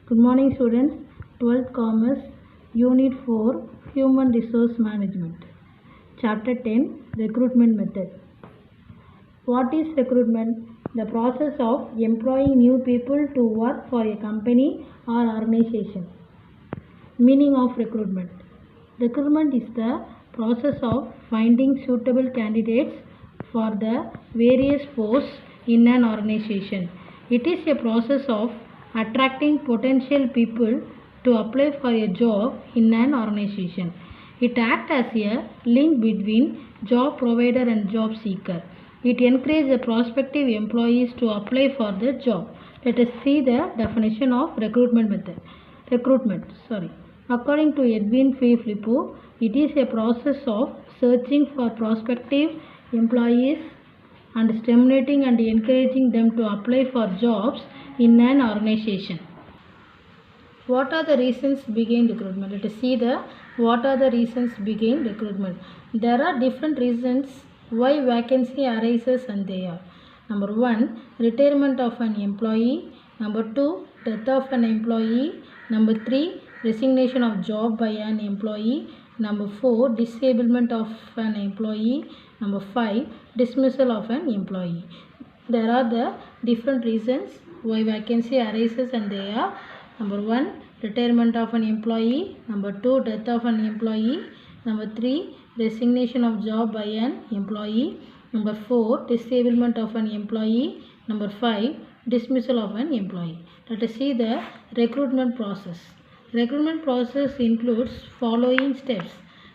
Good morning students. 12th Commerce Unit 4 Human Resource Management. Chapter 10 Recruitment Method. What is recruitment? The process of employing new people to work for a company or organization. Meaning of recruitment. Recruitment is the process of finding suitable candidates for the various posts in an organization. It is a process of attracting potential people to apply for a job in an organization. It acts as a link between job provider and job seeker. It encourages the prospective employees to apply for the job. Let us see the definition of recruitment. According to Edwin P. Filippo, it is a process of searching for prospective employees and stimulating and encouraging them to apply for jobs in an organization. What are the reasons behind recruitment? Let us see what are the reasons behind recruitment. There are different reasons why vacancy arises, and they are: number 1, retirement of an employee; number 2, death of an employee; number 3, resignation of job by an employee; number 4, disablement of an employee; number 5, dismissal of an employee. There are the different reasons why vacancy arises, and they are: number 1, retirement of an employee; number 2, death of an employee; number 3, resignation of job by an employee; number 4, disablement of an employee; number 5, dismissal of an employee. Let us see the recruitment process. Recruitment process includes following steps.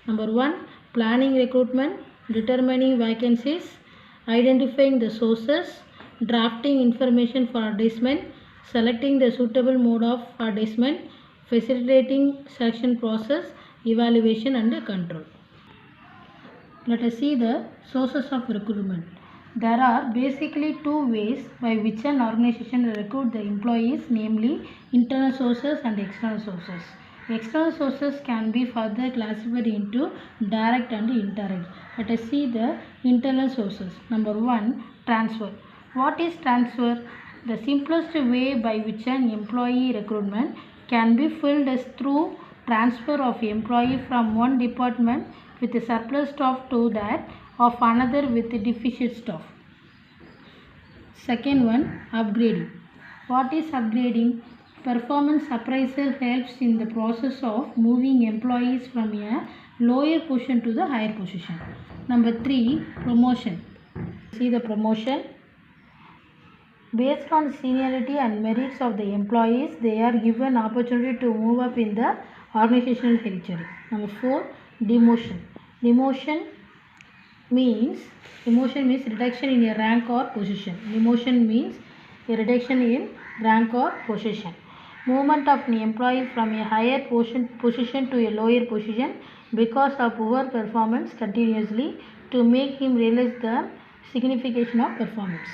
Number 1, planning recruitment, determining vacancies, identifying the sources, drafting information for advertisement, selecting the suitable mode of advertisement, facilitating selection process, evaluation and control. Let us see the sources of recruitment. There are basically two ways by which an organization recruit the employees, namely internal sources and external sources. External sources can be further classified into direct and indirect. Let us see the internal sources. Number 1, transfer. What is transfer? The simplest way by which an employee recruitment can be filled is through transfer of employee from one department with a surplus staff to that of another with a deficient staff. Second one, upgrading. What is upgrading? Performance appraisal helps in the process of moving employees from a lower position to the higher position. Number 3, promotion. See the promotion. Based on seniority and merits of the employees, they are given opportunity to move up in the organizational hierarchy. Number 4, demotion. Demotion means reduction in a rank or position. Demotion means a reduction in rank or position. Movement of an employee from a higher position to a lower position because of poor performance continuously to make him realize the signification of performance.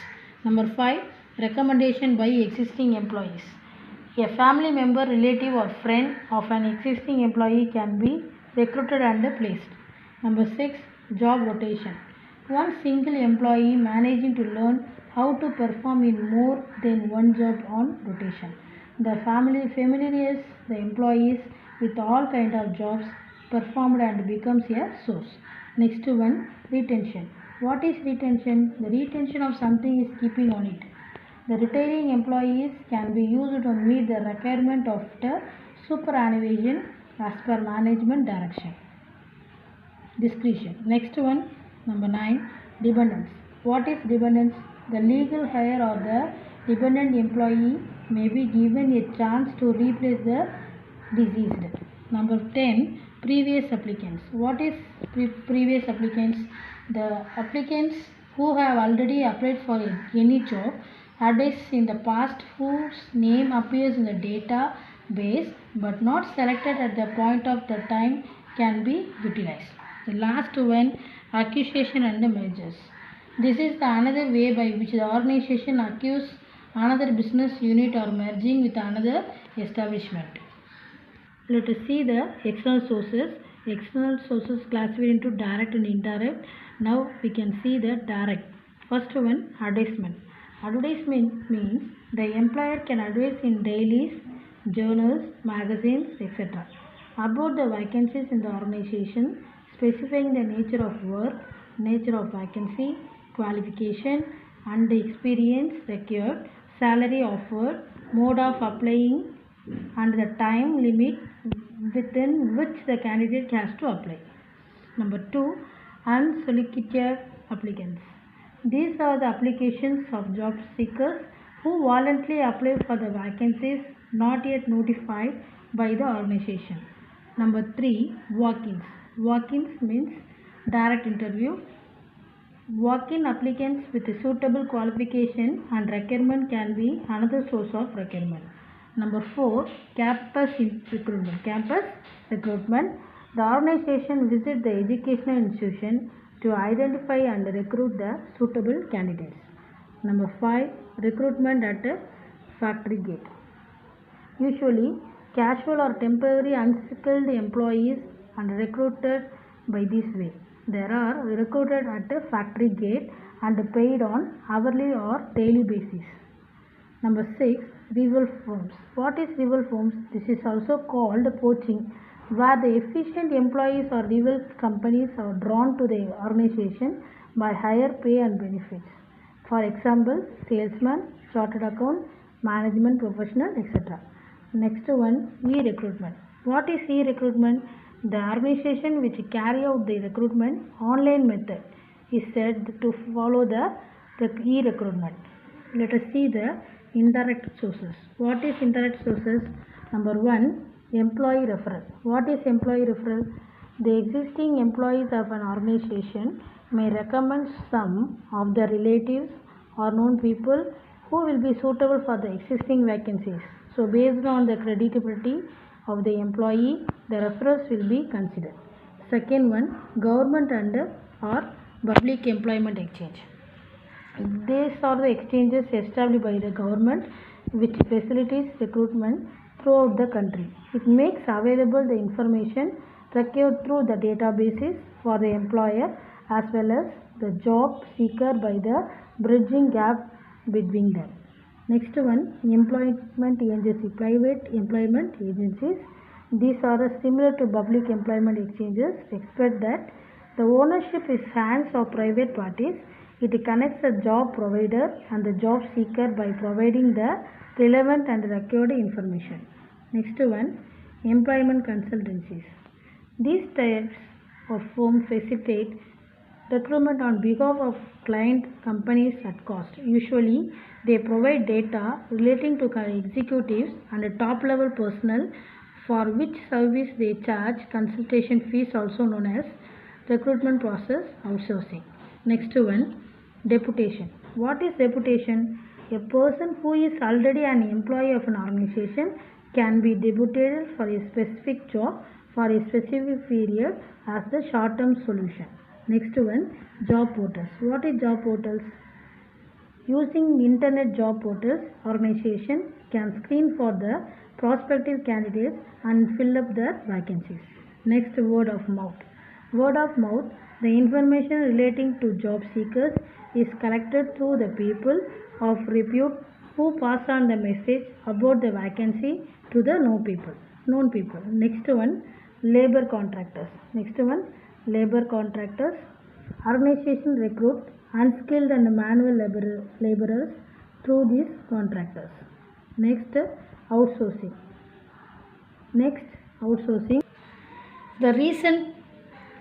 Number 5, recommendation by existing employees. A family member, relative or friend of an existing employee can be recruited and placed. Number 6, job rotation. One single employee managing to learn how to perform in more than one job on rotation. The family familiarizes the employees with all kinds of jobs performed and becomes a source. Next one, retention. What is retention? The retention of something is keeping on it. The retiring employees can be used to meet the requirement of the superannuation as per management direction. Discretion. Next one, number 9, dependence. What is dependence? The legal heir or the dependent employee may be given a chance to replace the deceased. Number 10, previous applicants. What is previous applicants? The applicants who have already applied for any job advertised in the past whose name appears in the database but not selected at the point of the time can be utilized. The last one, accusation and mergers. This is the another way by which the organization accuses another business unit or merging with another establishment. Let us see the external sources. External sources classified into direct and indirect. Now we can see the direct. First one, advertisement. Advertisement means the employer can advertise in dailies, journals, magazines, etc. About the vacancies in the organization, specifying the nature of work, nature of vacancy, qualification and the experience required, salary offered, mode of applying and the time limit within which the candidate has to apply. Number 2, unsolicited applicants. These are the applications of job seekers who voluntarily apply for the vacancies not yet notified by the organization. Number 3, walk-ins. Walk-ins means direct interview. Walk-in applicants with a suitable qualification and requirement can be another source of requirement. Number 4, campus recruitment. Campus recruitment. The organization visits the educational institution to identify and recruit the suitable candidates. Number 5, recruitment at a factory gate. Usually, casual or temporary unskilled employees are recruited by this way. They are recruited at a factory gate and paid on hourly or daily basis. Number 6, rival firms. What is rival firms? This is also called poaching, where the efficient employees or rival companies are drawn to the organization by higher pay and benefits. For example, salesman, chartered account, management professional, etc. Next one, e-recruitment. What is e-recruitment? The organization which carry out the recruitment online method is said to follow the e-recruitment. Let us see the indirect sources. What is indirect sources? Number 1, employee referral. What is employee referral? The existing employees of an organization may recommend some of their relatives or known people who will be suitable for the existing vacancies. So based on the credibility of the employee, the referrals will be considered. Second one, government and or public employment exchange. These are the exchanges established by the government which facilitates recruitment throughout the country. It makes available the information procured through the databases for the employer as well as the job seeker by the bridging gap between them. Next one, employment agency, private employment agencies. These are similar to public employment exchanges except that the ownership is hands of private parties. It connects the job provider and the job seeker by providing the relevant and required information. Next one, employment consultancies. These types of firms facilitate recruitment on behalf of client companies at cost. Usually, they provide data relating to executives and top level personnel for which service they charge consultation fees, also known as recruitment process outsourcing. Next one, deputation. What is deputation? A person who is already an employee of an organization can be deputed for a specific job for a specific period as the short-term solution. Next one, job portals. What is job portals? Using internet job portals, organization can screen for the prospective candidates and fill up their vacancies. Next, word of mouth. Word of mouth, the information relating to job seekers is collected through the people of repute who pass on the message about the vacancy to the known people. Next one, labor contractors. Labor contractors. Organization recruit unskilled and manual laborers through these contractors. Next, outsourcing. The recent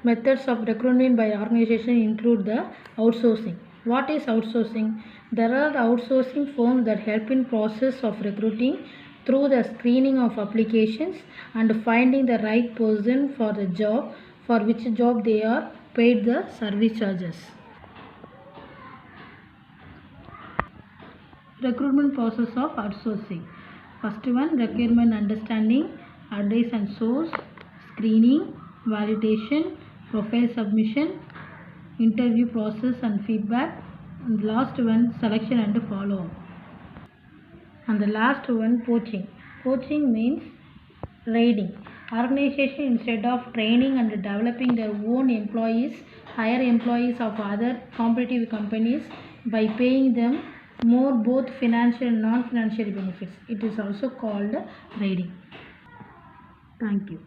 methods of recruitment by organization include the outsourcing. What is outsourcing? There are outsourcing firms that help in process of recruiting through the screening of applications and finding the right person for the job for which job they are paid the service charges. Recruitment process of outsourcing. First one, requirement understanding, advice and source, screening, validation, profile submission, interview process and feedback, and last one, selection and follow-up. And the last one, poaching. Poaching means raiding. Organization, instead of training and developing their own employees, hire employees of other competitive companies by paying them more both financial and non-financial benefits. It is also called grading. Thank you.